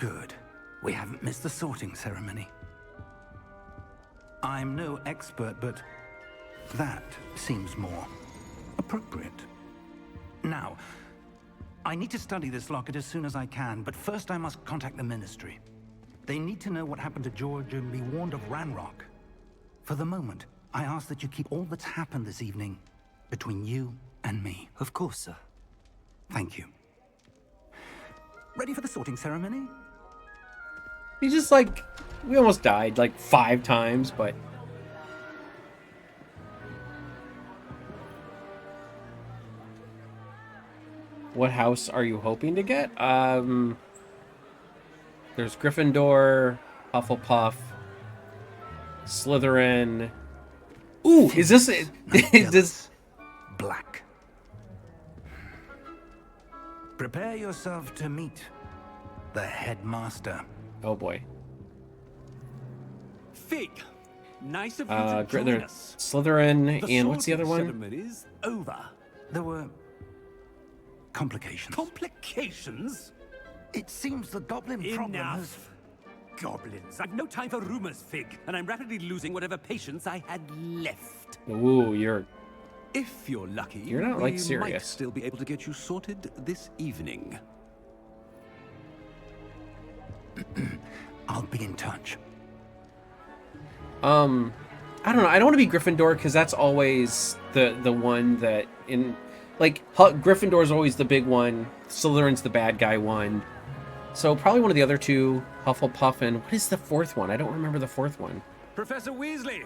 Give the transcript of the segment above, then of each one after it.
Good. We haven't missed the sorting ceremony. I'm no expert, but that seems more appropriate. Now, I need to study this locket as soon as I can, but first I must contact the Ministry. They need to know what happened to George and be warned of Ranrock. For the moment, I ask that you keep all that's happened this evening between you and me. Of course, sir. Thank you. Ready for the sorting ceremony? He just, like, we almost died, like, 5 times, but... What house are you hoping to get? There's Gryffindor, Hufflepuff, Slytherin. Ooh, is this... Is this... Black. Prepare yourself to meet the headmaster. Oh, boy. Fig, nice of you to join There's us. Slytherin, and what's the other one? Ceremony's over. There were complications. Complications? It seems the goblin problem has... Enough. Goblins. I've no time for rumors, Fig, and I'm rapidly losing whatever patience I had left. Ooh, you're... If you're lucky, You're not, like, we serious. might still be able to get you sorted this evening. I'll be in touch. I don't know. I don't want to be Gryffindor because that's always the one that in like Gryffindor's always the big one. Slytherin's the bad guy one. So probably one of the other two, Hufflepuff, and what is the fourth one? I don't remember the fourth one. Professor Weasley,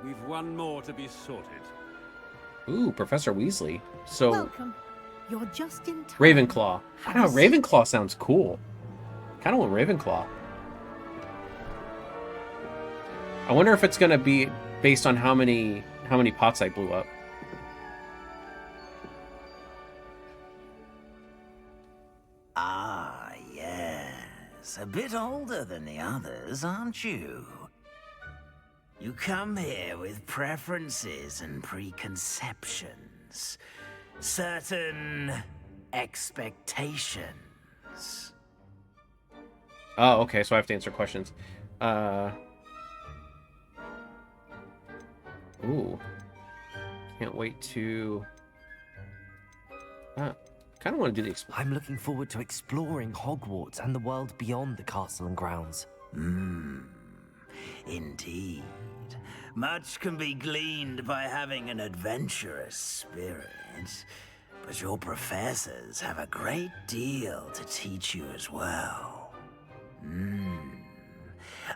we've one more to be sorted. Ooh, Professor Weasley. So Welcome. You're just in time. Ravenclaw. I don't know. Ravenclaw sounds cool. Kind of want Ravenclaw. I wonder if it's gonna be based on how many pots I blew up. Ah, yes. A bit older than the others, aren't you? You come here with preferences and preconceptions. Certain expectations. Oh, okay, so I have to answer questions. Ooh. Can't wait to... kind of want to do the... I'm looking forward to exploring Hogwarts and the world beyond the castle and grounds. Indeed. Much can be gleaned by having an adventurous spirit. But your professors have a great deal to teach you as well.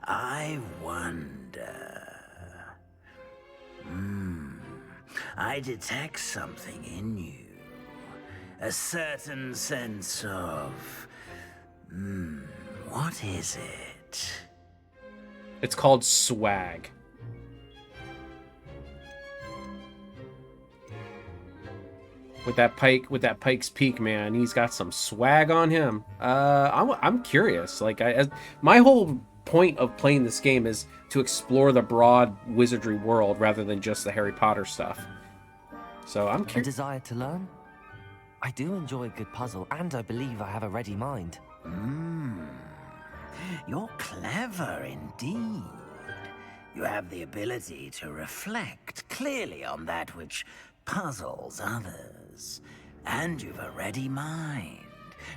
I wonder... I detect something in you. A certain sense of... what is it? It's called swag. With that Pike's Peak, man, he's got some swag on him. I'm curious. Like, my whole point of playing this game is to explore the broad wizardry world rather than just the Harry Potter stuff. So I'm A curious. desire to learn? I do enjoy a good puzzle, and I believe I have a ready mind. You're clever indeed. You have the ability to reflect clearly on that which puzzles others. And you've a ready mind,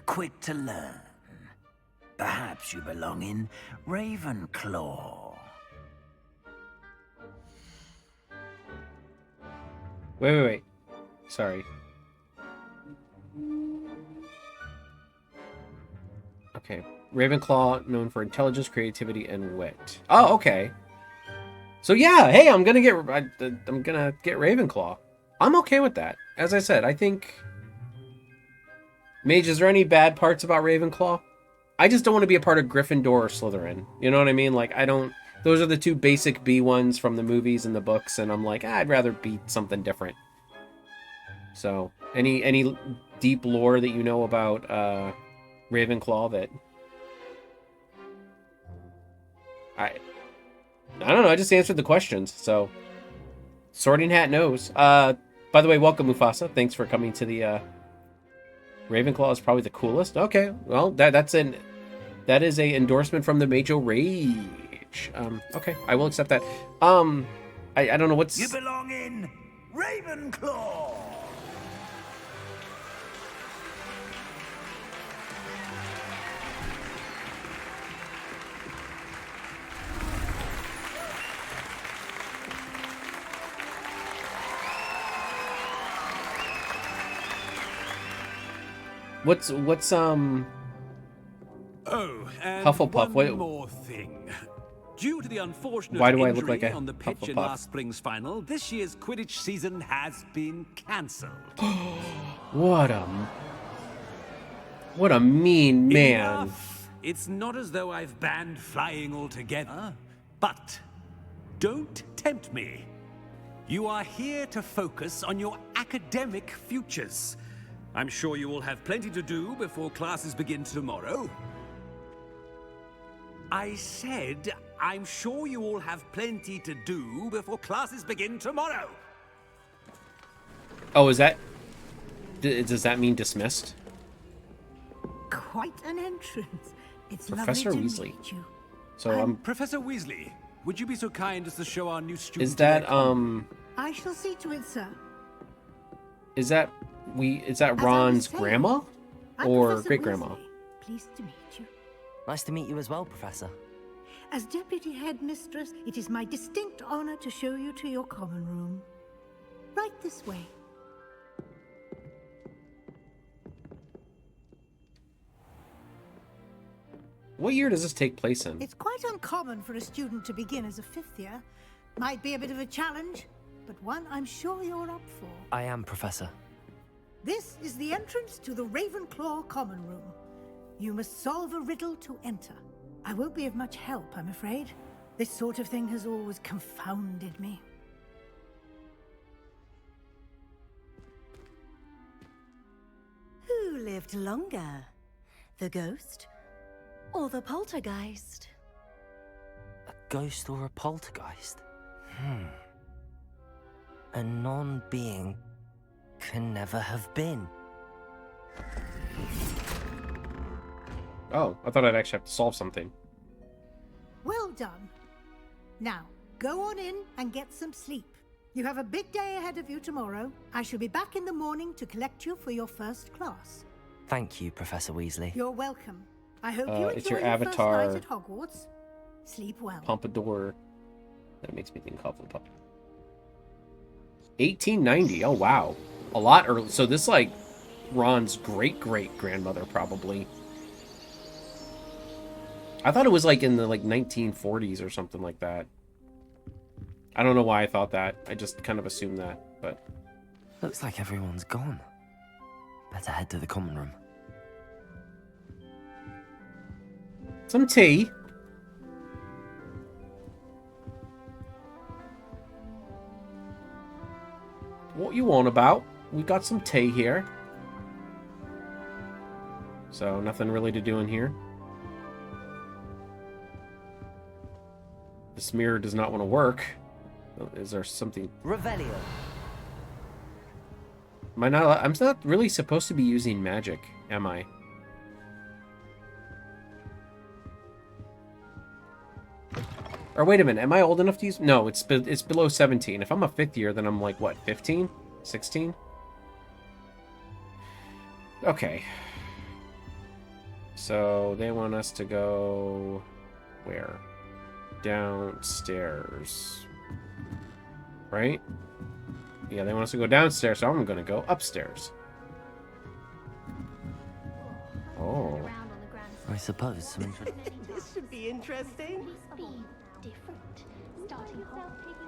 quick to learn. Perhaps you belong in Ravenclaw. Wait. Sorry. Okay. Ravenclaw, known for intelligence, creativity, and wit. Oh, okay. So yeah, hey, I'm gonna get Ravenclaw. I'm okay with that. As I said, I think... Mage, is there any bad parts about Ravenclaw? I just don't want to be a part of Gryffindor or Slytherin. You know what I mean? Like, I don't... Those are the two basic B ones from the movies and the books, and I'm like, I'd rather be something different. So, any deep lore that you know about Ravenclaw that... I don't know, I just answered the questions, so... Sorting Hat knows. By the way, welcome, Mufasa. Thanks for coming to the... Ravenclaw is probably the coolest. Okay, well, that's an That is a endorsement from the Major Rage. Okay, I will accept that. I don't know what's... You belong in Ravenclaw! What's Oh, and Hufflepuff, one what- more thing. Due to the unfortunate Why do I look injury like a on the pitch in Hufflepuff? last spring's final, this year's Quidditch season has been cancelled. what a mean man. Enough. It's not as though I've banned flying altogether, but don't tempt me. You are here to focus on your academic futures. I'm sure you will have plenty to do before classes begin tomorrow. I said, I'm sure you all have plenty to do before classes begin tomorrow. Oh, is that... does that mean dismissed? Quite an entrance. It's Professor lovely to Weasley. meet you. So I'm... Professor Weasley, would you be so kind as to show our new student? Is that, I shall see to it, sir. Is that As I was Ron's saying, grandma? I'm Or Professor great-grandma? Weasley. Pleased to meet you. Nice to meet you as well, Professor. As Deputy Headmistress, it is my distinct honor to show you to your common room. Right this way. What year does this take place in? It's quite uncommon for a student to begin as a fifth year. Might be a bit of a challenge, but one I'm sure you're up for. I am, Professor. This is the entrance to the Ravenclaw common room. You must solve a riddle to enter. I won't be of much help, I'm afraid. This sort of thing has always confounded me. Who lived longer? The ghost or the poltergeist? A ghost or a poltergeist? A non-being can never have been. Oh, I thought I'd actually have to solve something. Well done. Now, go on in and get some sleep. You have a big day ahead of you tomorrow. I shall be back in the morning to collect you for your first class. Thank you, Professor Weasley. You're welcome. I hope you enjoy it's your your avatar. first night at Hogwarts. Sleep well. Pompadour. That makes me think Hufflepuff. 1890. Oh, wow. A lot early. So this, like, Ron's great-great-grandmother, probably. I thought it was, like, in the, like, 1940s or something like that. I don't know why I thought that. I just kind of assumed that, but... Looks like everyone's gone. Better head to the common room. Some tea. What you on about? We got some tea here. So, nothing really to do in here. This mirror does not want to work. Is there something... Revelio. Am I not... I'm not really supposed to be using magic, am I? Or wait a minute, am I old enough to use... No, it's below 17. If I'm a fifth year, then I'm like, what, 15? 16? Okay. So, they want us to go... Where? Downstairs. Right? Yeah, they want us to go downstairs, so I'm going to go upstairs. Oh. I suppose some interest. This should be interesting.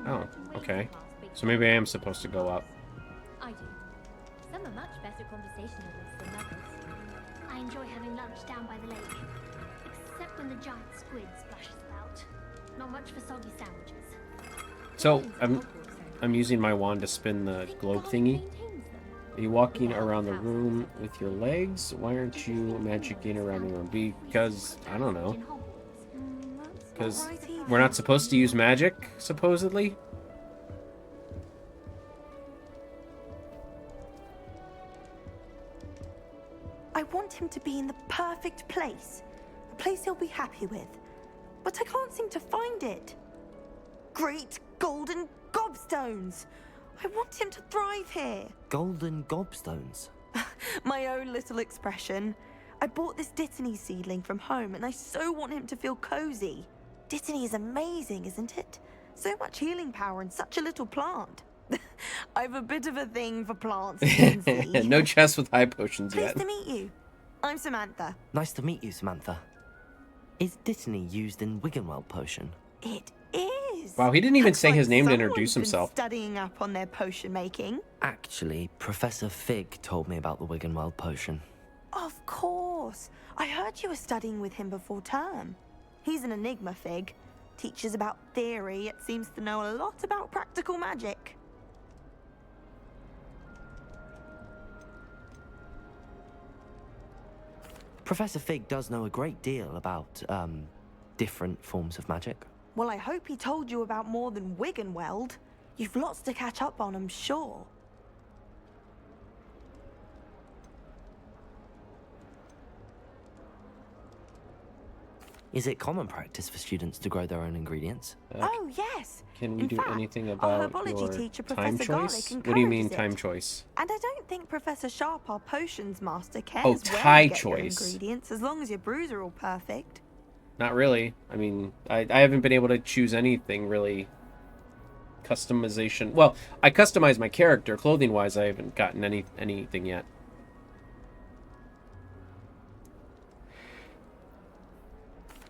Oh, okay. So maybe I am supposed to go up. I do. Some are much better conversationalists than others. I enjoy having lunch down by the lake. Except when the giant squid splashes about. Not much for soggy sandwiches. So, I'm using my wand to spin the globe thingy. Are you walking around the room with your legs? Why aren't you magicking around the room? Because, I don't know. Because we're not supposed to use magic, supposedly? I want him to be in the perfect place. A place he'll be happy with. But I can't seem to find it. Great golden gobstones! I want him to thrive here. Golden gobstones. My own little expression. I bought this Dittany seedling from home and I so want him to feel cozy. Dittany is amazing, isn't it? So much healing power in such a little plant. I've a bit of a thing for plants, you can see. No chest with high potions Pleased yet. to meet you. I'm Samantha. Nice to meet you, Samantha. Is Dittany used in Wiggenweld potion? It is. Wow, he didn't even Looks say his like name to someone's introduce been himself. Studying up on their potion making. Actually, Professor Fig told me about the Wiggenweld potion. Of course. I heard you were studying with him before term. He's an enigma, Fig. Teaches about theory, yet seems to know a lot about practical magic. Professor Fig does know a great deal about, different forms of magic. Well, I hope he told you about more than Wiggenweld. You've lots to catch up on, I'm sure. Is it common practice for students to grow their own ingredients? Oh, yes. Can we In do fact, anything our about herbology your teacher, time Professor Garlick, choice? What do you mean encourages time it. choice? And I don't think Professor Sharp, our potions master, cares Oh, where tie you get your choice. ingredients, as long as your brews are all perfect. Not really. I mean, I haven't been able to choose anything really customization. Well, I customize my character clothing-wise. I haven't gotten anything yet.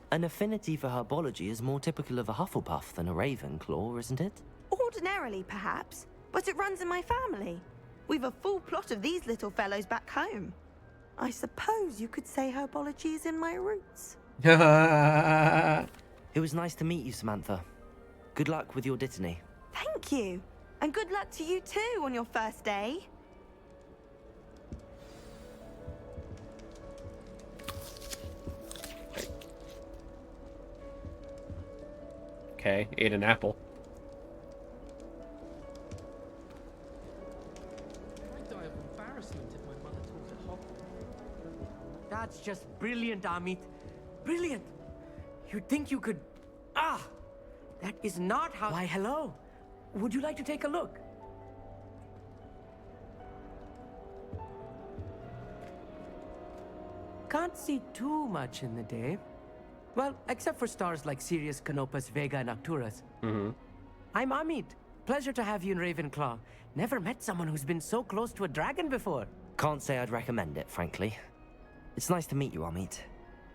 An affinity for herbology is more typical of a Hufflepuff than a Ravenclaw, isn't it? Ordinarily, perhaps, but it runs in my family. We've a full plot of these little fellows back home. I suppose you could say herbology is in my roots. It was nice to meet you, Samantha. Good luck with your Dittany. Thank you. And good luck to you too on your first day. Okay, ate an apple. I'd die of embarrassment if my mother taught at Hogwarts. That's just brilliant, Amit. Brilliant. You'd think you could... Ah! That is not how... Why, hello. Would you like to take a look? Can't see too much in the day. Well, except for stars like Sirius, Canopus, Vega, and Arcturus. Mm-hmm. I'm Amit. Pleasure to have you in Ravenclaw. Never met someone who's been so close to a dragon before. Can't say I'd recommend it, frankly. It's nice to meet you, Amit.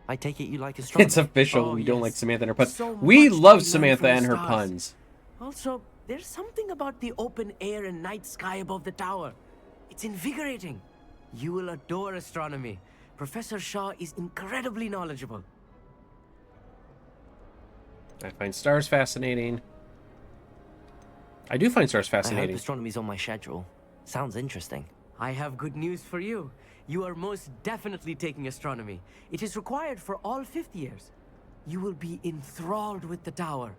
I take it you like astronomy. It's official. Oh, we don't like yes. Samantha and her puns. So We much to love learn Samantha from the and her stars. puns. Also, there's something about the open air and night sky above the tower. It's invigorating. You will adore astronomy. Professor Shaw is incredibly knowledgeable. I find stars fascinating. I do find stars I hope fascinating. astronomy's on my schedule. Sounds interesting. I have good news for you. You are most definitely taking astronomy. It is required for all 5th years. You will be enthralled with the tower.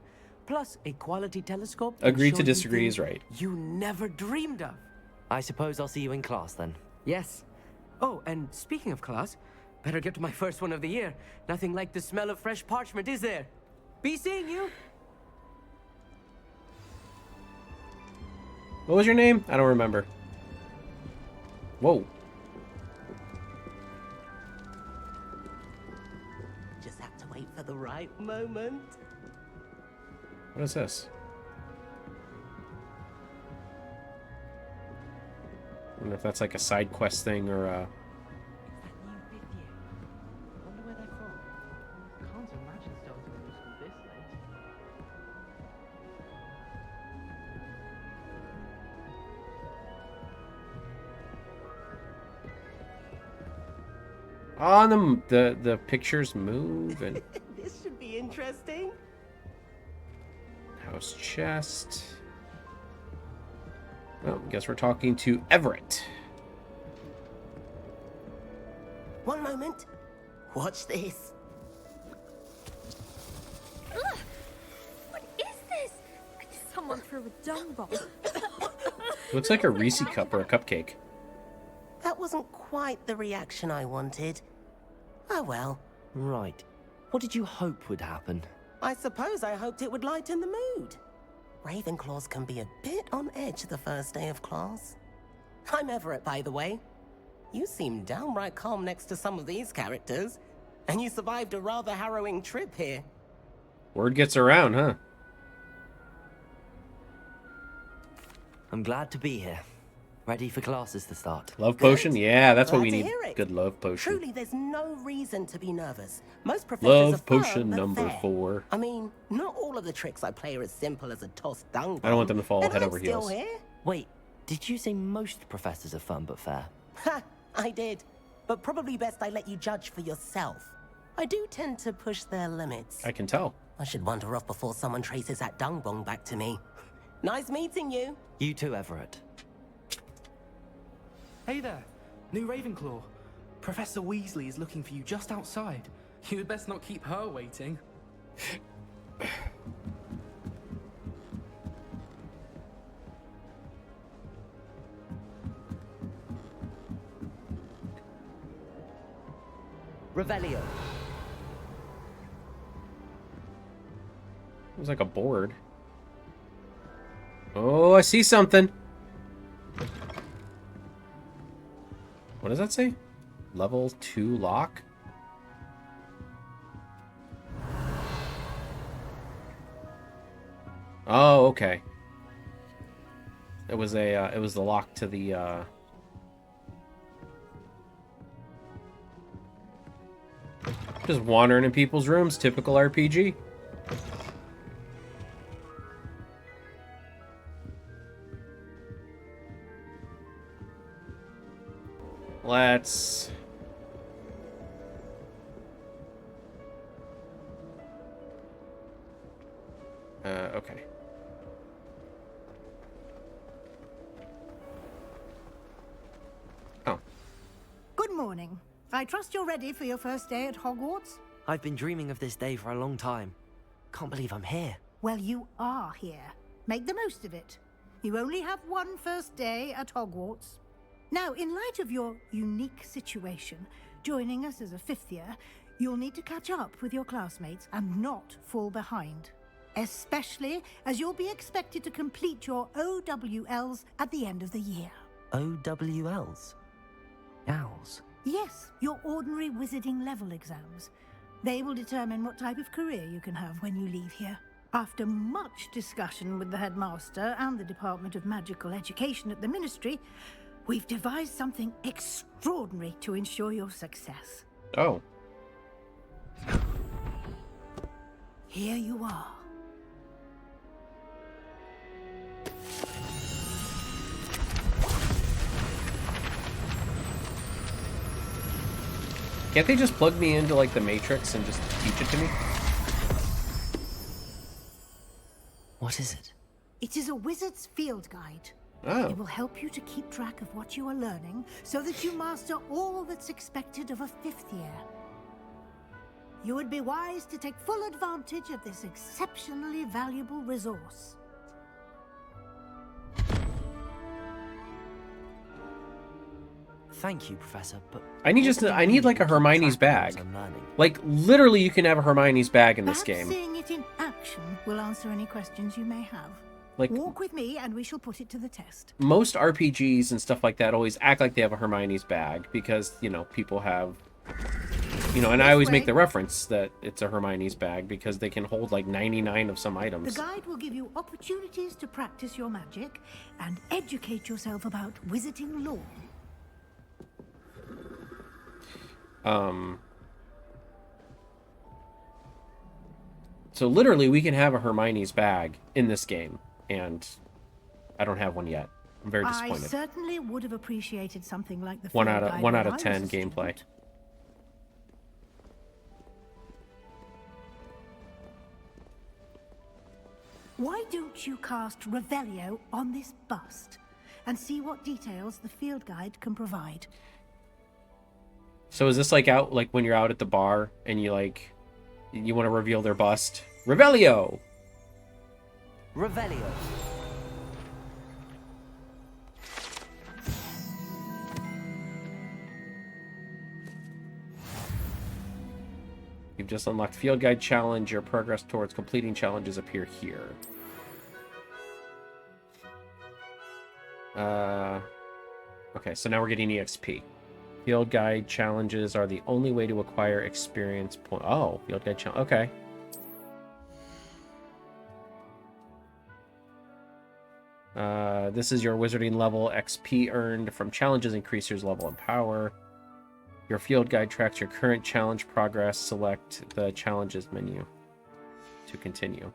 Plus, a quality telescope. will Agree show to you disagree is things right. You never dreamed of. I suppose I'll see you in class then. Yes. Oh, and speaking of class, better get to my first one of the year. Nothing like the smell of fresh parchment, is there? Be seeing you. What was your name? I don't remember. Whoa. Just have to wait for the right moment. What is this? I wonder if that's like a side quest thing or That new 5th year. I wonder where they're from. Can't imagine starting middle school this late. on the pictures move and This should be interesting. house chest. Well, guess we're talking to Everett. One moment. Watch this. Ugh! What is this? Someone threw a dung bomb. Looks like a Reese cup or a cupcake. That wasn't quite the reaction I wanted. Oh well. Right. What did you hope would happen? I suppose I hoped it would lighten the mood. Ravenclaws can be a bit on edge the first day of class. I'm Everett, by the way. You seem downright calm next to some of these characters, and you survived a rather harrowing trip here. Word gets around, huh? I'm glad to be here. Ready for classes to start. Love potion? Yeah, that's what Glad we to need. hear it. Good love potion. Truly, there's no reason to be nervous. Most professors Love are firm, potion but number fair. 4. I mean, not all of the tricks I play are as simple as a tossed dung I don't want them to fall and head I'm over still heels. Here. Wait, did you say most professors are fun but fair? Ha! I did. But probably best I let you judge for yourself. I do tend to push their limits. I can tell. I should wander off before someone traces that dung bong back to me. Nice meeting you. You too, Everett. Hey there, new Ravenclaw. Professor Weasley is looking for you just outside. You had best not keep her waiting. Revelio. It was like a board. Oh, I see something. What does that say? Level 2 lock? Oh, okay. It was it was the lock to the just wandering in people's rooms, typical RPG. Let's... okay. Oh. Good morning. I trust you're ready for your first day at Hogwarts? I've been dreaming of this day for a long time. Can't believe I'm here. Well, you are here. Make the most of it. You only have one first day at Hogwarts. Now, in light of your unique situation, joining us as a 5th year, you'll need to catch up with your classmates and not fall behind. Especially as you'll be expected to complete your OWLs at the end of the year. OWLs? Owls? Yes, your ordinary wizarding level exams. They will determine what type of career you can have when you leave here. After much discussion with the headmaster and the Department of Magical Education at the Ministry, we've devised something extraordinary to ensure your success. Oh. Here you are. Can't they just plug me into, like, the Matrix and just teach it to me? What is it? It is a wizard's field guide. Oh. It will help you to keep track of what you are learning so that you master all that's expected of a 5th year. You would be wise to take full advantage of this exceptionally valuable resource. Thank you, Professor, but... I need like a Hermione's bag. Like, literally you can have a Hermione's bag in this game. Perhaps seeing it in action will answer any questions you may have. Like, walk with me and we shall put it to the test. Most RPGs and stuff like that always act like they have a Hermione's bag because, you know, people have... You know, and I always make the reference that it's a Hermione's bag because they can hold like 99 of some items. The guide will give you opportunities to practice your magic and educate yourself about wizarding lore. So literally we can have a Hermione's bag in this game, and I don't have one yet. I'm very disappointed. I certainly would have appreciated something like the 1 out of 10 gameplay. Why don't you cast Revelio on this bust and see what details the field guide can provide? So is this like when you're out at the bar and you want to reveal their bust? Revelio! Revelio. You've just unlocked Field Guide Challenge. Your progress towards completing challenges appear here. Okay, so now we're getting EXP. Field Guide Challenges are the only way to acquire experience point. Oh, Field Guide Challenge. Okay. This is your wizarding level. XP earned from challenges increase your level and power. Your field guide tracks your current challenge progress. Select the challenges menu to continue.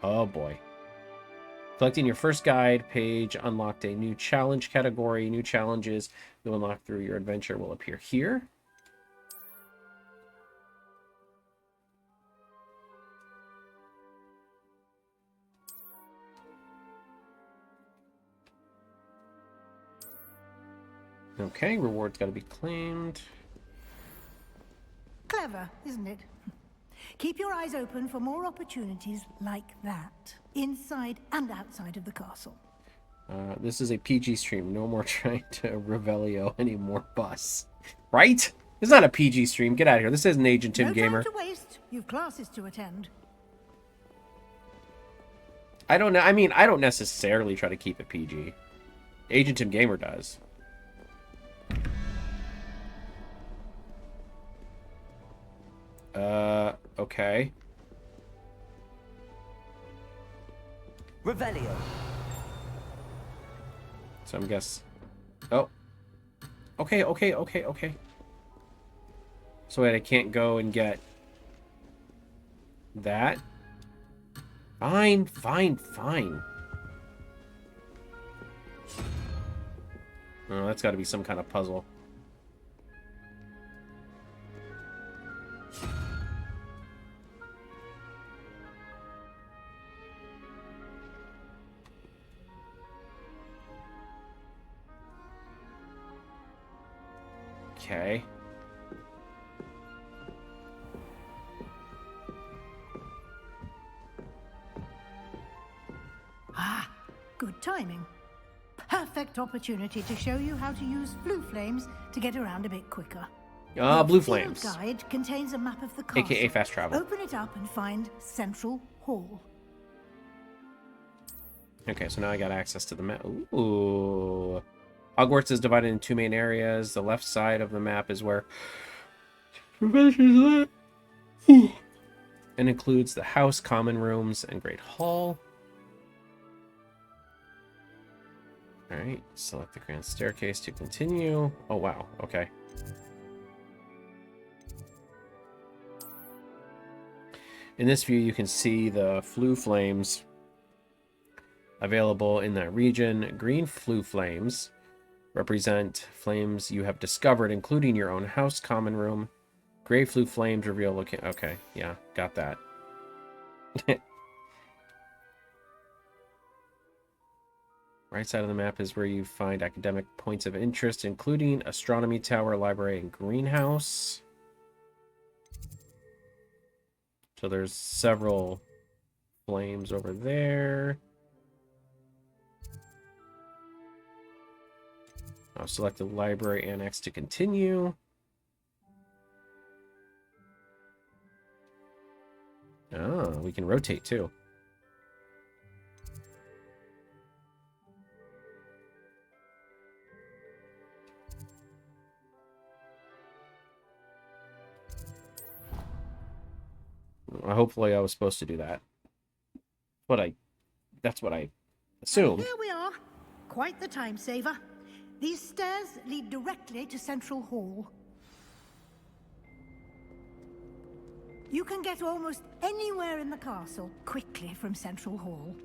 Oh boy. Collecting your first guide page unlocked a new challenge category. New challenges you'll unlock through your adventure will appear here. Okay, rewards got to be claimed. Clever, isn't it? Keep your eyes open for more opportunities like that, inside and outside of the castle. This is a PG stream. No more trying to Revelio anymore, bus. Right? It's not a PG stream. Get out of here. This isn't Agent Tim Gamer. No time to waste. You've classes to attend. I don't know. I mean, I don't necessarily try to keep it PG. Agent Tim Gamer does. Okay. Revelio. So I'm guess. Oh. Okay. So wait, I can't go and get that. Fine. Oh, that's got to be some kind of puzzle. Okay. Ah, good timing. Perfect opportunity to show you how to use blue flames to get around a bit quicker. Blue flames. The guide contains a map of the castle. AKA fast travel. Open it up and find Central Hall. Okay, so now I got access to the map. Ooh. Hogwarts is divided into two main areas. The left side of the map is where and includes the house, common rooms, and Great Hall. Alright, select the grand staircase to continue. Oh wow, okay. In this view, you can see the flue flames available in that region. Green flue flames represent flames you have discovered, including your own house, common room. Gray flue flames reveal location. Okay, yeah, got that. Right side of the map is where you find academic points of interest, including astronomy tower, library, and greenhouse. So there's several flames over there. I'll select the library annex to continue. Oh, we can rotate too. Hopefully I was supposed to do that. That's what I assumed. Here we are. Quite the time saver. These stairs lead directly to Central Hall. You can get almost anywhere in the castle quickly from Central Hall.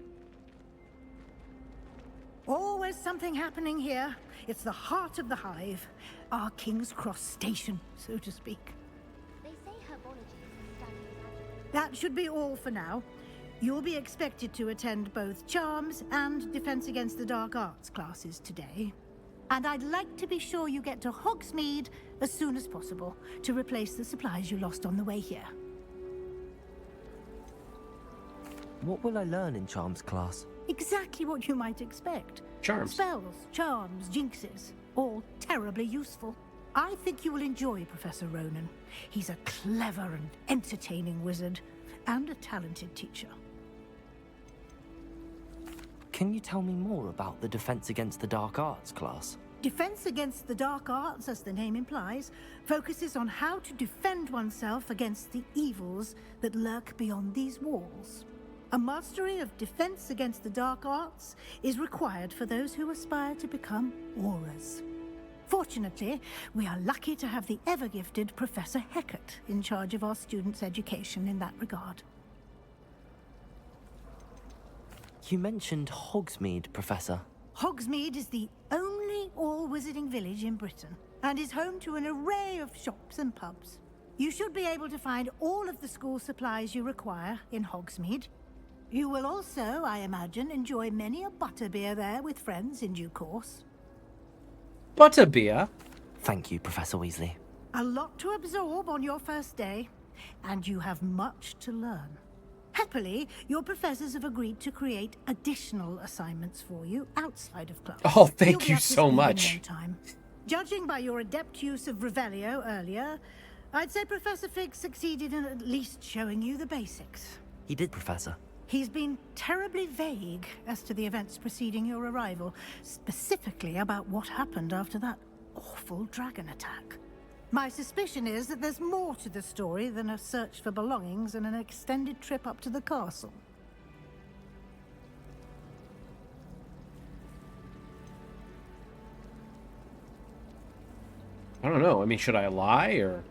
Always something happening here. It's the heart of the hive. Our King's Cross station, so to speak. They say herbology is the study of magic. That should be all for now. You'll be expected to attend both Charms and Defense Against the Dark Arts classes today. And I'd like to be sure you get to Hogsmeade as soon as possible to replace the supplies you lost on the way here. What will I learn in Charms class? Exactly what you might expect. Charms. Spells, charms, jinxes, all terribly useful. I think you will enjoy Professor Ronan. He's a clever and entertaining wizard, and a talented teacher. Can you tell me more about the Defense Against the Dark Arts class? Defense Against the Dark Arts, as the name implies, focuses on how to defend oneself against the evils that lurk beyond these walls. A mastery of Defense Against the Dark Arts is required for those who aspire to become Aurors. Fortunately, we are lucky to have the ever-gifted Professor Hecat in charge of our students' education in that regard. You mentioned Hogsmeade, Professor. Hogsmeade is the only all-wizarding village in Britain, and is home to an array of shops and pubs. You should be able to find all of the school supplies you require in Hogsmeade. You will also, I imagine, enjoy many a butterbeer there with friends in due course. Butterbeer? Thank you, Professor Weasley. A lot to absorb on your first day, and you have much to learn. Happily, your professors have agreed to create additional assignments for you outside of class. Oh, thank You'll be you up to so speed in much. no time. Judging by your adept use of Revelio earlier, I'd say Professor Fig succeeded in at least showing you the basics. He did, Professor. He's been terribly vague as to the events preceding your arrival, specifically about what happened after that awful dragon attack. My suspicion is that there's more to the story than a search for belongings and an extended trip up to the castle. I don't know. I mean, should I lie or...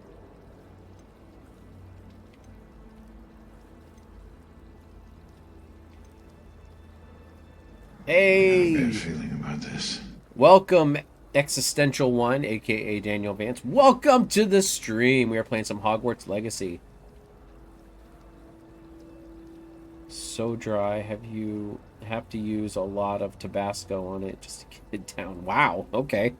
Hey! I have a bad feeling about this. Welcome, Existential One, aka Daniel Vance. Welcome to the stream. We are playing some Hogwarts Legacy. So dry. Have to use a lot of Tabasco on it just to get it down. Wow. Okay.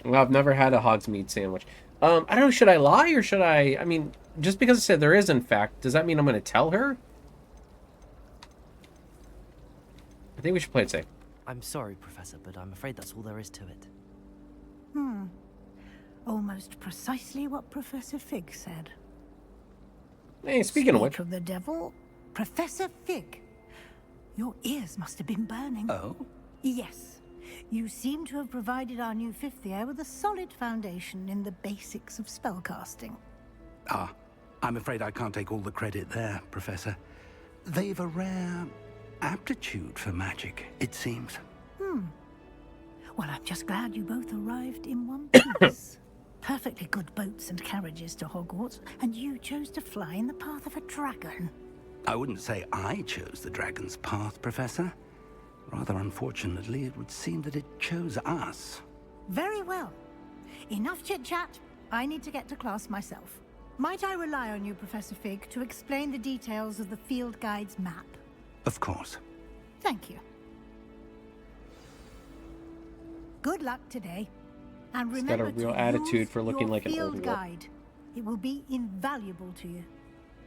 Well, I've never had a Hogsmeade sandwich. I don't know. Should I lie or should I? I mean, just because I said there is, in fact, does that mean I'm going to tell her? I think we should play it safe. I'm sorry, Professor, but I'm afraid that's all there is to it. Almost precisely what Professor Fig said. Hey, speaking of which... Speak of the devil, Professor Fig. Your ears must have been burning. Oh? Yes. You seem to have provided our new fifth year with a solid foundation in the basics of spellcasting. Ah, I'm afraid I can't take all the credit there, Professor. They've a rare aptitude for magic, it seems. Well, I'm just glad you both arrived in one piece. Perfectly good boats and carriages to Hogwarts, and you chose to fly in the path of a dragon. I wouldn't say I chose the dragon's path, Professor. Rather unfortunately, it would seem that it chose us. Very well. Enough chit-chat. I need to get to class myself. Might I rely on you, Professor Fig, to explain the details of the field guide's map? Of course. Thank you. Good luck today. And He's got a remember real to attitude use for looking your like an field old guide. It will be invaluable to you.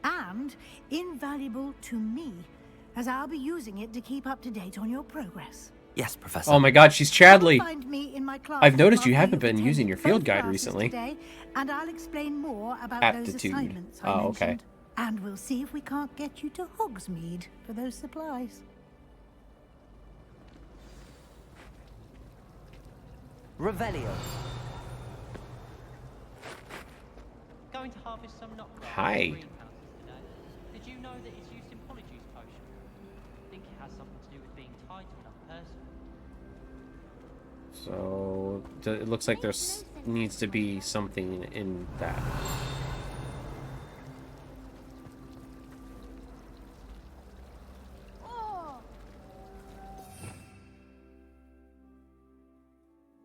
And invaluable to me, as I'll be using it to keep up to date on your progress. Yes, Professor. Oh my god, she's Chadley. Find me in my class I've noticed you after haven't you've been using your attended field both guide classes recently. Today, and I'll explain more about those Aptitude. assignments I Oh, okay. mentioned. And we'll see if we can't get you to Hogsmeade for those supplies. Revelio. Going to harvest some knotgrass Hi. in the greenhouses today. Did you know that it's used in Polyjuice potion? I think it has something to do with being tied to another person. So it looks like there's needs to be something in that.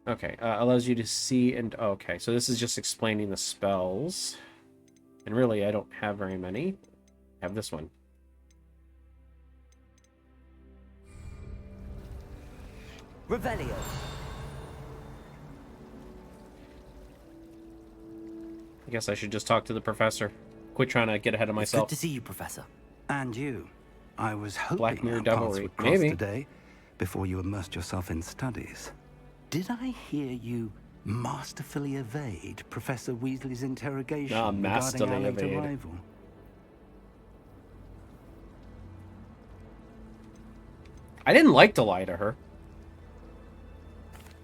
Okay, allows you to see and... Okay, so this is just explaining the spells. And really, I don't have very many. I have this one. Revelio. I guess I should just talk to the professor. Quit trying to get ahead of myself. Good to see you, Professor. And you. I was hoping Black Mirror our paths Devilry. would cross Maybe. today before you immersed yourself in studies. Did I hear you masterfully evade Professor Weasley's interrogation Ah, regarding masterfully our late evade. arrival. I didn't like to lie to her.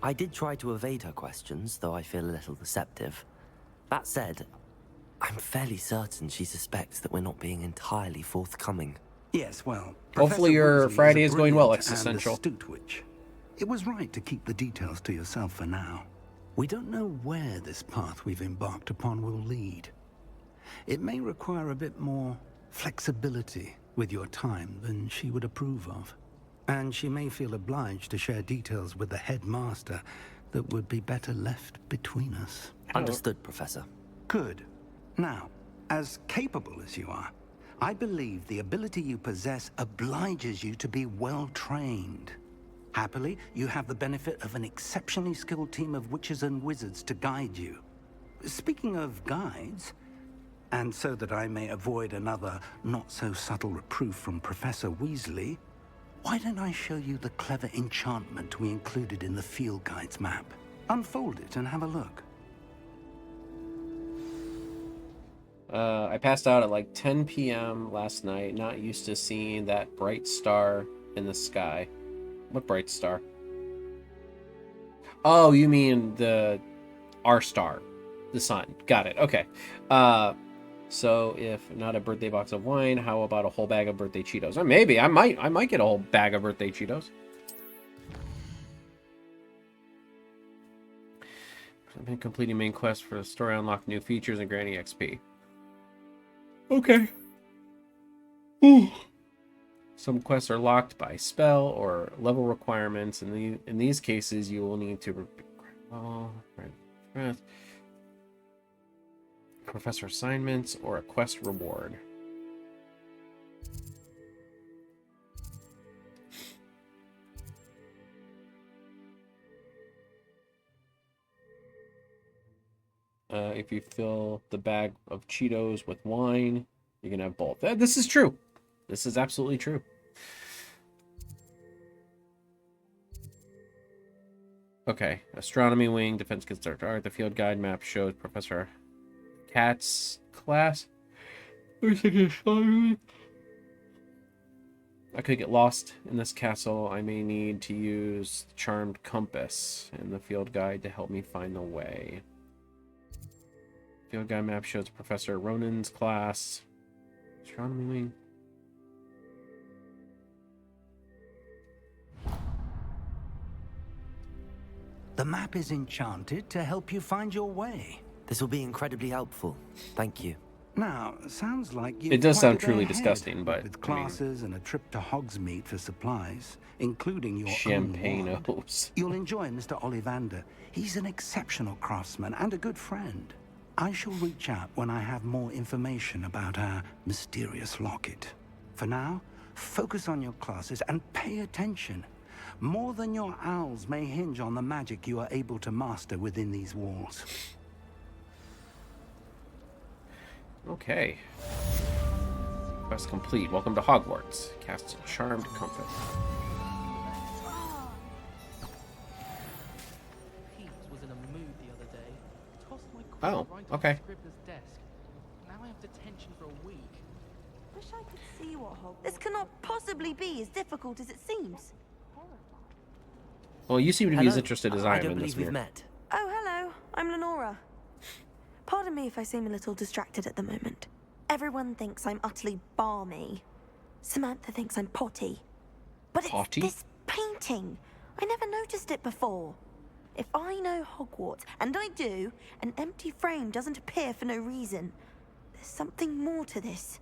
I did try to evade her questions, though I feel a little deceptive. That said, I'm fairly certain she suspects that we're not being entirely forthcoming. Yes, well, Hopefully Professor your Weasley Friday is is going well, brilliant and Existential. astute witch. It was right to keep the details to yourself for now. We don't know where this path we've embarked upon will lead. It may require a bit more flexibility with your time than she would approve of. And she may feel obliged to share details with the headmaster that would be better left between us. Understood, Professor. Good. Now, as capable as you are, I believe the ability you possess obliges you to be well trained. Happily, you have the benefit of an exceptionally skilled team of witches and wizards to guide you. Speaking of guides, and so that I may avoid another not-so-subtle reproof from Professor Weasley, why don't I show you the clever enchantment we included in the field guide's map? Unfold it and have a look. I passed out at like 10 p.m. last night, not used to seeing that bright star in the sky. What bright star? Oh, you mean our star, the sun. Got it. Okay. So if not a birthday box of wine, how about a whole bag of birthday Cheetos? Or maybe I might get a whole bag of birthday Cheetos. I've been completing main quest for the story, unlock new features and granny XP. Okay. Ooh. Some quests are locked by spell or level requirements. In these cases, you will need to professor assignments or a quest reward. If you fill the bag of Cheetos with wine, you can have both. This is true. This is absolutely true. Okay, astronomy wing, defense constructor. All right, the field guide map shows Professor Cat's class. I could get lost in this castle. I may need to use the charmed compass in the field guide to help me find the way. Field guide map shows Professor Ronan's class. Astronomy wing. The map is enchanted to help you find your way. This will be incredibly helpful. Thank you. Now, sounds like you. It does sound truly disgusting, but with classes and a trip to Hogsmeade for supplies, including your champagne own wand, you'll enjoy Mr. Ollivander. He's an exceptional craftsman and a good friend. I shall reach out when I have more information about our mysterious locket. For now, focus on your classes and pay attention. More than your owls may hinge on the magic you are able to master within these walls. Okay. Quest complete. Welcome to Hogwarts. Cast a charmed compass. Pete was in a mood the other day. Tossed my Oh, right okay. on Scribbler's desk. Now I have detention for a week. Wish I could see what Hogwarts. This cannot possibly be as difficult as it seems. Well, you seem to be as Hello. interested as I I am don't in this believe we've mirror. met. Oh, hello. I'm Lenora. Pardon me if I seem a little distracted at the moment. Everyone thinks I'm utterly balmy. Samantha thinks I'm potty. But it's Potty? this painting. I never noticed it before. If I know Hogwarts, and I do, an empty frame doesn't appear for no reason. There's something more to this.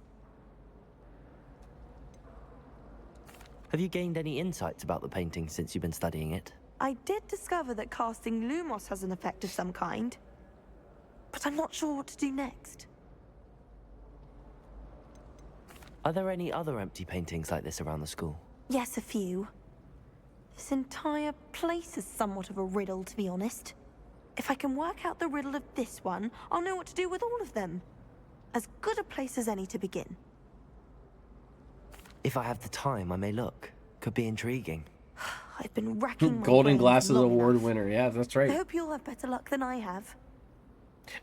Have you gained any insights about the painting since you've been studying it? I did discover that casting Lumos has an effect of some kind. But I'm not sure what to do next. Are there any other empty paintings like this around the school? Yes, a few. This entire place is somewhat of a riddle, to be honest. If I can work out the riddle of this one, I'll know what to do with all of them. As good a place as any to begin. If I have the time, I may look. Could be intriguing. I've been racking my Golden brains Glasses long Award enough. winner. Yeah, that's right. I hope you'll have better luck than I have.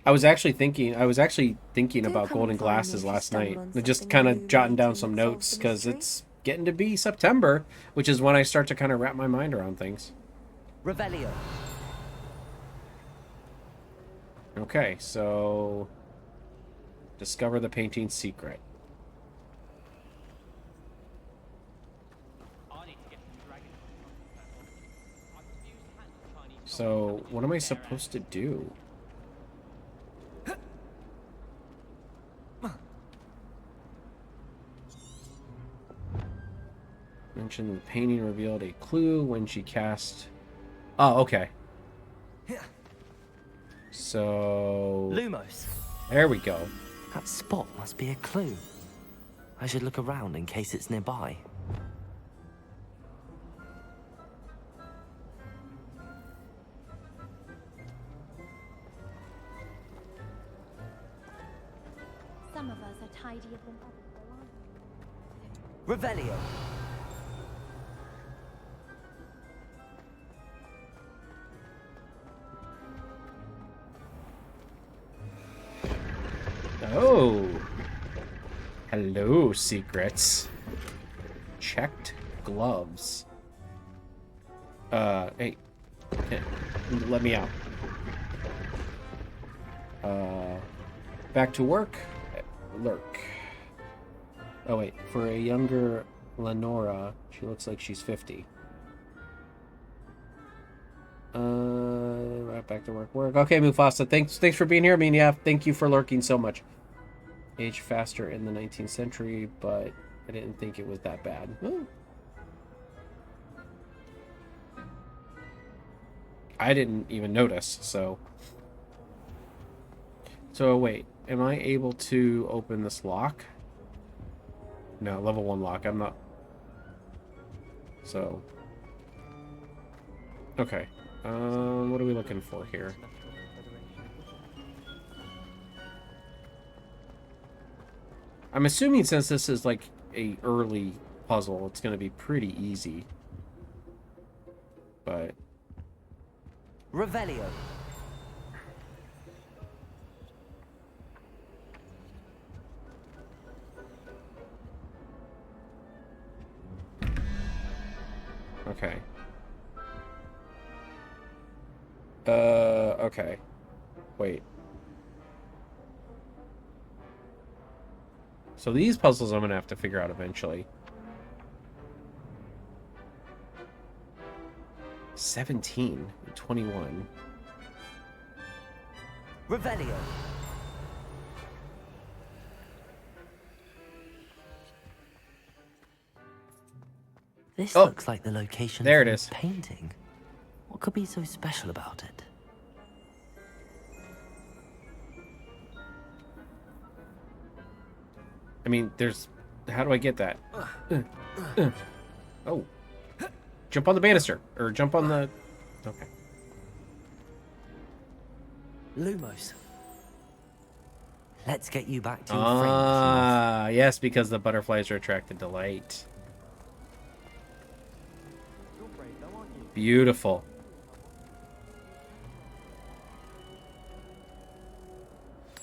I was actually thinking Do about come Golden and find me Glasses if you last stumble night. on Just something kind of jotting down illuminating some that solves notes the because mystery. it's getting to be September, which is when I start to kind of wrap my mind around things. Revelio. Okay, so discover the painting's secret. So, what am I supposed to do? Mentioned the painting revealed a clue when she cast... Oh, okay. So... Lumos. There we go. That spot must be a clue. I should look around in case it's nearby. Some of us are tidier than others, though, aren't we? Revelio. Oh. Hello, secrets. Checked gloves. Hey. Let me out. Back to work. Lurk. Oh, wait. For a younger Lenora, she looks like she's 50. Right back to work. Okay, Mufasa. Thanks for being here. I mean, yeah, thank you for lurking so much. Aged faster in the 19th century, but I didn't think it was that bad. Ooh. I didn't even notice, so... So, wait. Am I able to open this lock? No, level 1 lock. I'm not... So... Okay. What are we looking for here? I'm assuming since this is like a early puzzle, it's going to be pretty easy. But... Revelio. Okay. Okay. Wait. So these puzzles I'm gonna have to figure out eventually. 17, 21. Revelio. This looks like the location there of it the is. painting. What could be so special about it? I mean, there's... How do I get that? Oh. Jump on the banister. Or jump on the... Okay. Lumos. Let's get you back to your Ah, yes, because the butterflies are attracted to light. Beautiful.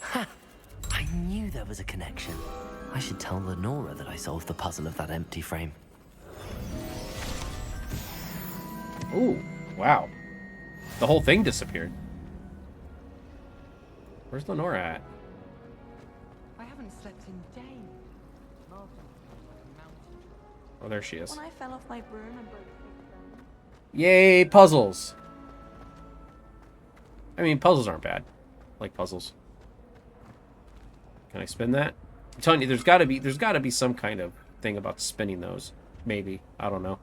Ha! I knew there was a connection. I should tell Lenora that I solved the puzzle of that empty frame. Ooh, wow. The whole thing disappeared. Where's Lenora at? I haven't slept in days. Oh, there she is. When I fell off my broom and broke the bone. Yay, puzzles. I mean, puzzles aren't bad. I like puzzles. Can I spin that? I'm telling you, there's gotta be some kind of thing about spinning those. Maybe. I don't know.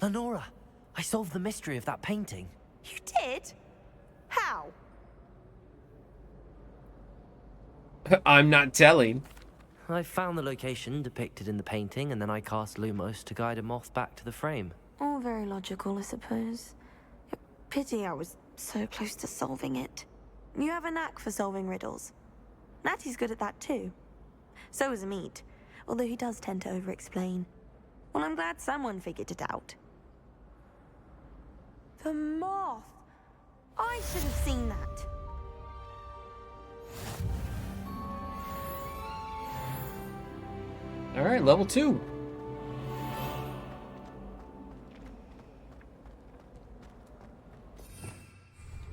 Lenora, I solved the mystery of that painting. You did? How? I'm not telling. I found the location depicted in the painting, and then I cast Lumos to guide a moth back to the frame. All very logical, I suppose. Pity I was so close to solving it. You have a knack for solving riddles. Natty's good at that too. So is Amit, although he does tend to over-explain. Well, I'm glad someone figured it out. The moth! I should have seen that. Alright, level 2.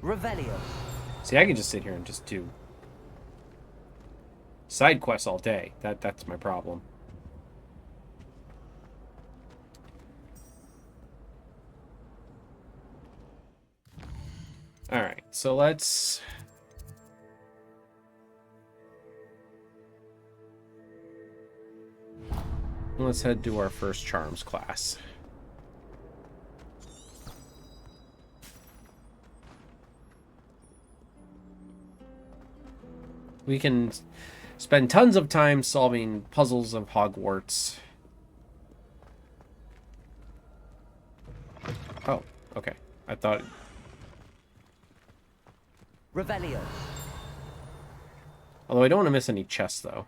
Revelio. See, I can just sit here and just do side quests all day. That's my problem. Alright, so let's head to our first charms class. We can spend tons of time solving puzzles of Hogwarts. Oh, okay. I thought... Revelio. Although I don't want to miss any chests, though.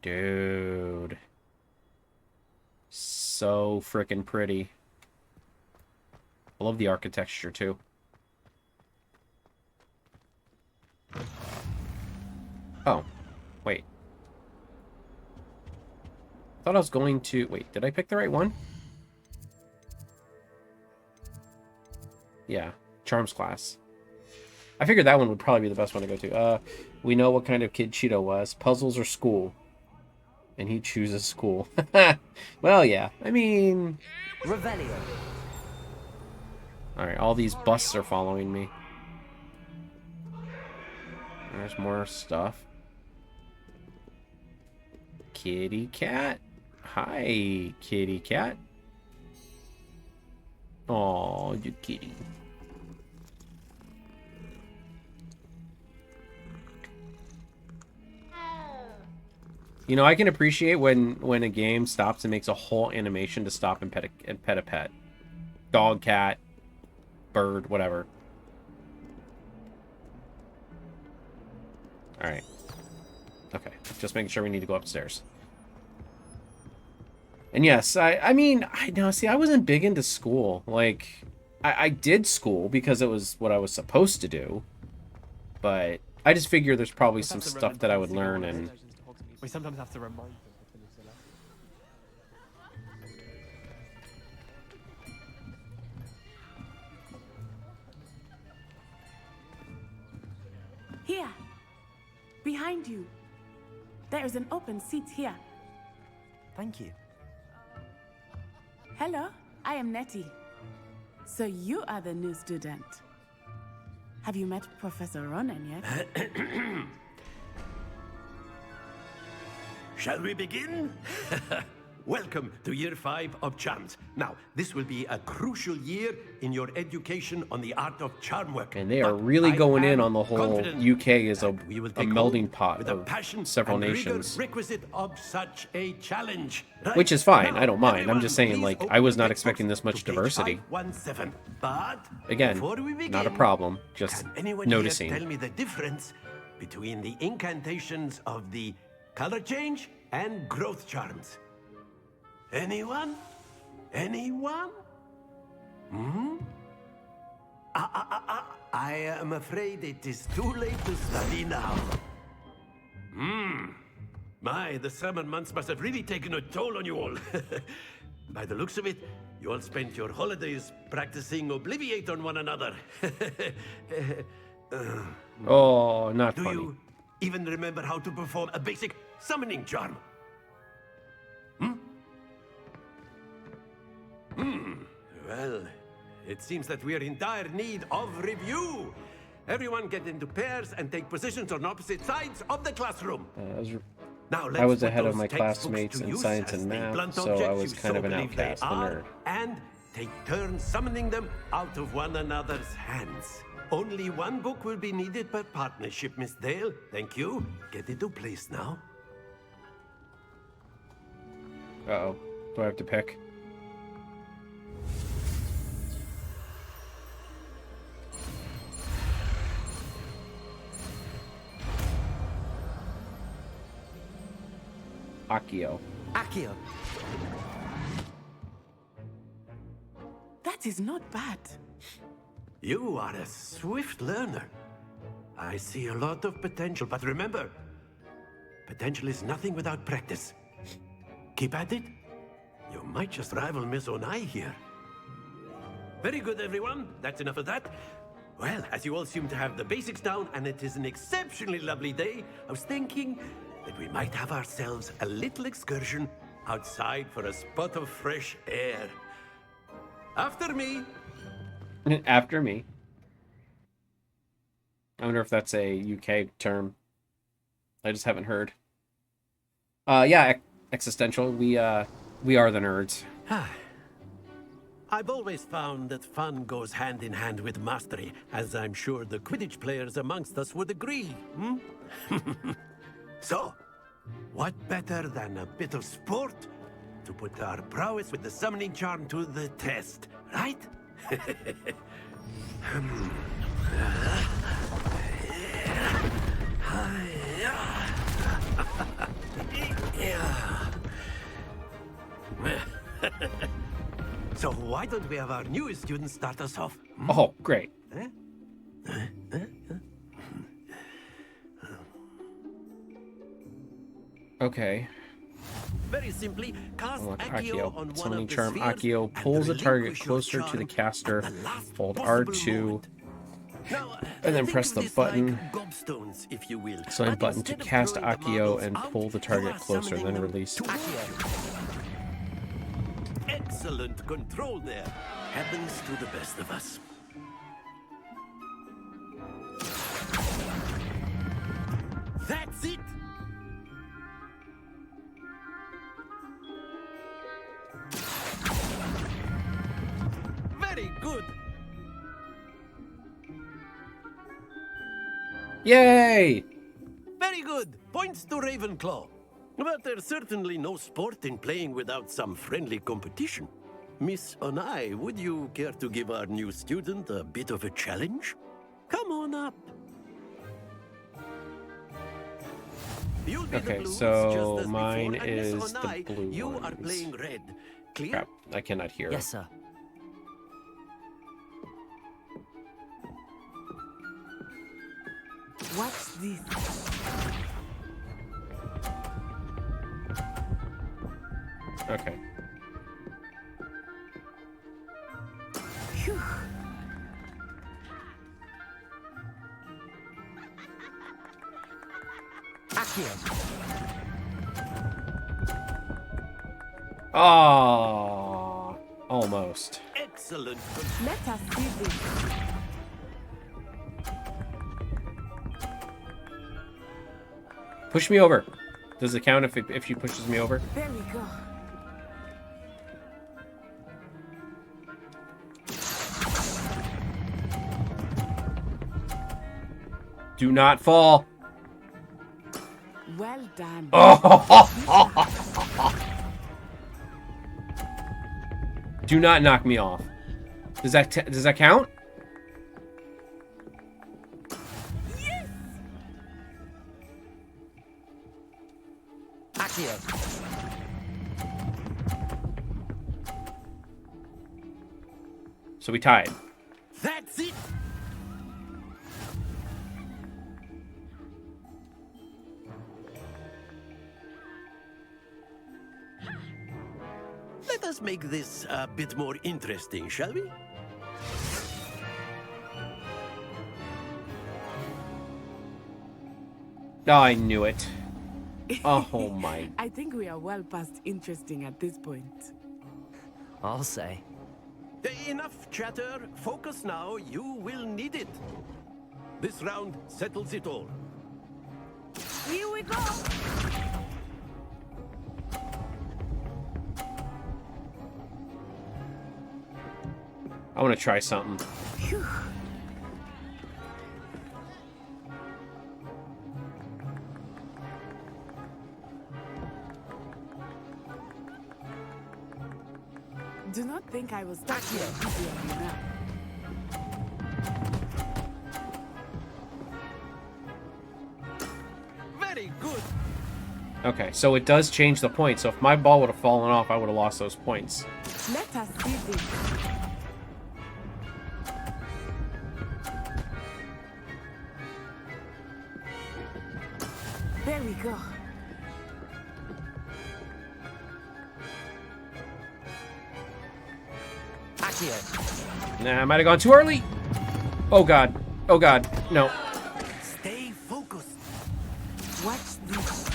Dude. So frickin' pretty. I love the architecture, too. Oh, wait. I thought I was going to... Wait, did I pick the right one? Yeah, Charms class. I figured that one would probably be the best one to go to. We know what kind of kid Cheeto was. Puzzles or school? And he chooses school. Well, yeah. I mean... Revelio. Alright, all these busts are following me. There's more stuff. Kitty cat. Hi, kitty cat. Oh, you kitty. You know, I can appreciate when a game stops and makes a whole animation to stop and pet a pet. Dog, cat, bird, whatever. Alright. Okay, just making sure we need to go upstairs. And yes, I mean, I know, see, I wasn't big into school. Like, I did school because it was what I was supposed to do. But I just figure there's probably some stuff that I would learn and... We sometimes have to remind them to finish the Here, behind you. There is an open seat here. Thank you. Hello, I am Nettie. So you are the new student. Have you met Professor Ronan yet? Shall we begin? Welcome to Year 5 of Charms. Now, this will be a crucial year in your education on the art of charm work. And they are really going in on the whole UK as a melding pot of several nations. Requisite of such a challenge. Right? Which is fine, Now, I don't mind. I'm just saying, please like, open I was the not textbooks expecting this much to page diversity. 517. But Again, before we begin, not a problem, just can anyone noticing. here tell me the difference between the incantations of the color change and growth charms? Anyone? Anyone? Hmm? I am afraid it is too late to study now. My, the summer months must have really taken a toll on you all. By the looks of it, you all spent your holidays practicing Obliviate on one another. Oh, not Do funny. you even remember how to perform a basic summoning charm? Well, it seems that we are in dire need of review. Everyone get into pairs and take positions on opposite sides of the classroom. Now, I was put ahead of those my textbooks classmates to in use science as and the math, blunt so I objects was you kind so of an believe they outcast, the are, nerd. and take turns summoning them out of one another's hands. Only one book will be needed per partnership, Miss Dale. Thank you. Get into place now. Uh-oh. Do I have to pick? Accio. Accio. That is not bad. You are a swift learner. I see a lot of potential, but remember, potential is nothing without practice. Keep at it. You might just rival Miss Onai here. Very good, everyone. That's enough of that. Well, as you all seem to have the basics down, and it is an exceptionally lovely day, I was thinking that we might have ourselves a little excursion outside for a spot of fresh air. After me. After me. I wonder if that's a UK term. I just haven't heard. Yeah, existential. We are the nerds. I've always found that fun goes hand in hand with mastery, as I'm sure the Quidditch players amongst us would agree. So, what better than a bit of sport to put our prowess with the summoning charm to the test, right? So why don't we have our newest student start us off? Oh, great. Okay. Very simply, cast Unlock Accio on one Summoning of the charm. spheres Accio and pulls a target relinquish your closer to the charm caster. at the last Hold possible R2. moment. Now, And then think press of the this button. like gobstones, if you will. Select But button to instead of cast throwing the Accio marbles and out, pull the you target are closer, summoning then them release. to Excellent control there. Happens to the best of us. That's it! Very good! Yay! Very good! Points to Ravenclaw. But there's certainly no sport in playing without some friendly competition. Miss Onai, would you care to give our new student a bit of a challenge? Come on up. You'll be the Okay, blues, so just as mine before, and Miss is the Onai, blue you are ones. playing red. Clear? Crap, I cannot hear. Yes, sir. What's this? Okay. Phew. Oh, almost. Excellent. Let us see this. Push me over. Does it count if she pushes me over? There we go. Do not fall. Well done. Do not knock me off. Does that count? Yes! Accio. So we tied. That's it! Let us make this a bit more interesting, shall we? Oh, I knew it. Oh my. I think we are well past interesting at this point. I'll say. Enough chatter. Focus now. You will need it. This round settles it all. Here we go! I want to try something. Phew. Do not think I will start here easy on you now. Very good. Okay, so it does change the point. So if my ball would have fallen off, I would have lost those points. Let us see this. There we go. Accio. Nah, I might have gone too early. Oh god. Oh god. No. Stay focused. Watch this.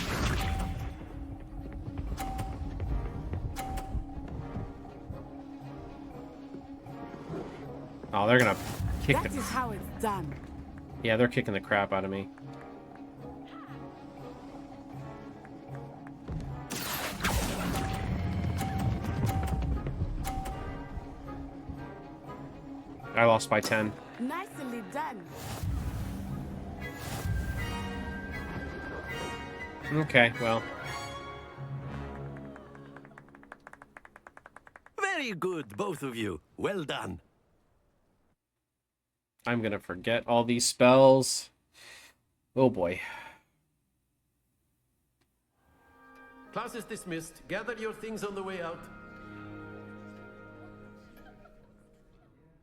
Oh, they're gonna kick That the... is how it's done. Yeah, they're kicking the crap out of me. I lost by 10. Nicely done. Okay, well. Very good, both of you. Well done. I'm gonna forget all these spells. Oh boy. Class is dismissed. Gather your things on the way out.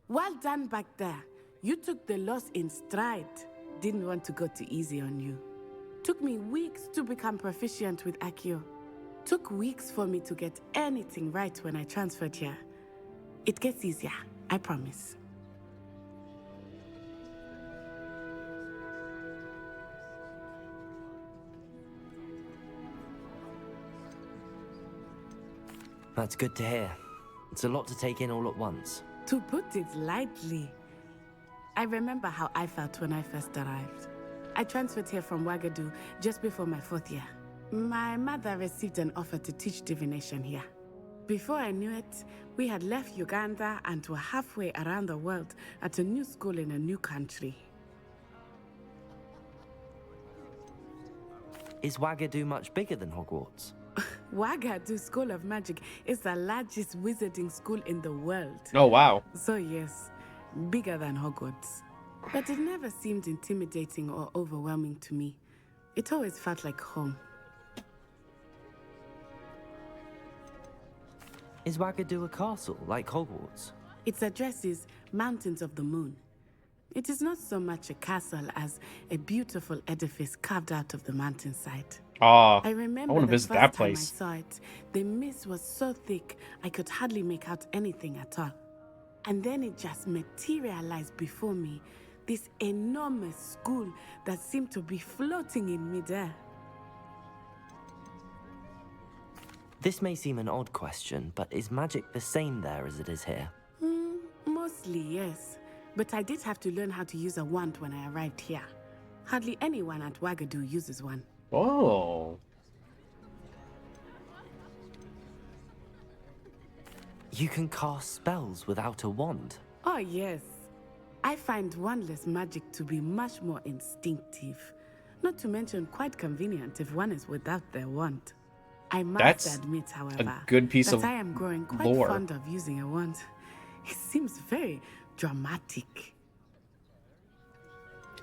Well done back there. You took the loss in stride. Didn't want to go too easy on you. Took me weeks to become proficient with Accio. Took weeks for me to get anything right when I transferred here. It gets easier, I promise. That's good to hear. It's a lot to take in all at once. To put it lightly, I remember how I felt when I first arrived. I transferred here from Wagadu just before my 4th year. My mother received an offer to teach divination here. Before I knew it, we had left Uganda and were halfway around the world at a new school in a new country. Is Wagadu much bigger than Hogwarts? Wagadu School of Magic is the largest wizarding school in the world. Oh, wow. So yes, bigger than Hogwarts. But it never seemed intimidating or overwhelming to me. It always felt like home. Is Wagadu a castle, like Hogwarts? Its address is Mountains of the Moon. It is not so much a castle as a beautiful edifice carved out of the mountainside. Ah, I remember I want to the visit first that time place. I saw it, the mist was so thick I could hardly make out anything at all. And then it just materialized before me, this enormous school that seemed to be floating in midair. This may seem an odd question, but is magic the same there as it is here? Mostly, yes. But I did have to learn how to use a wand when I arrived here. Hardly anyone at Wagadu uses one. Oh. You can cast spells without a wand? Oh, yes. I find wandless magic to be much more instinctive. Not to mention quite convenient if one is without their wand. I must That's admit, however, a good piece that of I am growing quite lore. fond of using a wand. It seems very dramatic.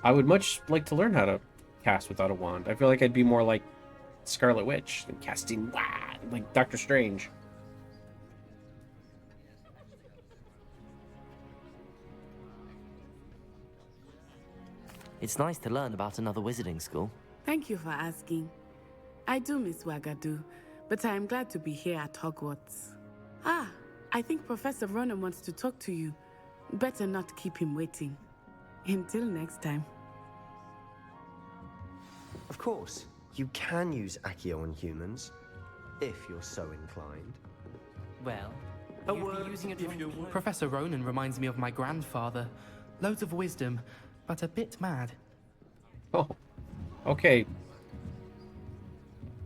I would much like to learn how to cast without a wand. I feel like I'd be more like Scarlet Witch than casting like Doctor Strange. It's nice to learn about another wizarding school. Thank you for asking. I do miss Wagadu, but I am glad to be here at Hogwarts. Ah, I think Professor Ronan wants to talk to you. Better not keep him waiting. Until next time. Of course, you can use Accio on humans, if you're so inclined. Well, A you'd be word, using it if wrong. you would. Professor Ronan reminds me of my grandfather. Loads of wisdom, but a bit mad. Oh, okay.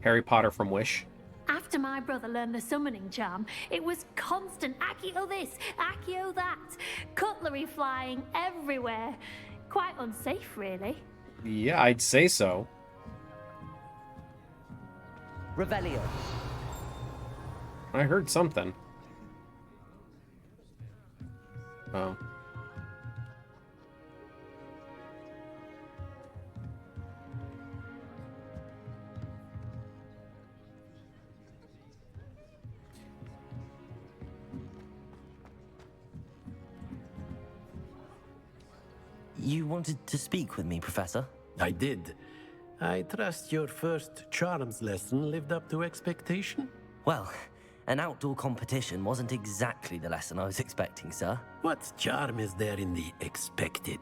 Harry Potter from Wish. After my brother learned the summoning charm, it was constant Accio this, Accio that. Cutlery flying everywhere. Quite unsafe, really. Yeah, I'd say so. Revelio. I heard something. Oh. You wanted to speak with me, Professor? I did. I trust your first charms lesson lived up to expectation? Well, an outdoor competition wasn't exactly the lesson I was expecting, sir. What charm is there in the expected?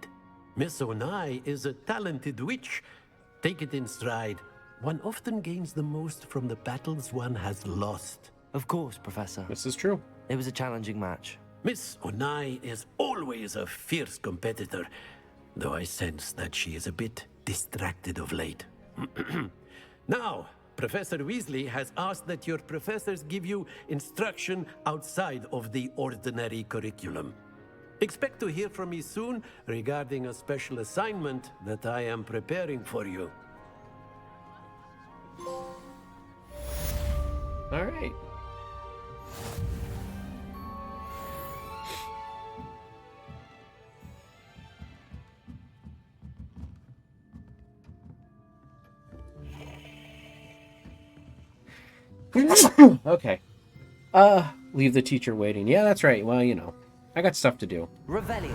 Miss Onai is a talented witch. Take it in stride. One often gains the most from the battles one has lost. Of course, Professor. This is true. It was a challenging match. Miss Onai is always a fierce competitor, though I sense that she is a bit distracted of late. Now, Professor Weasley has asked that your professors give you instruction outside of the ordinary curriculum. Expect to hear from me soon regarding a special assignment that I am preparing for you. All right. Okay. Leave the teacher waiting. Yeah, that's right. Well, you know, I got stuff to do. Revelio.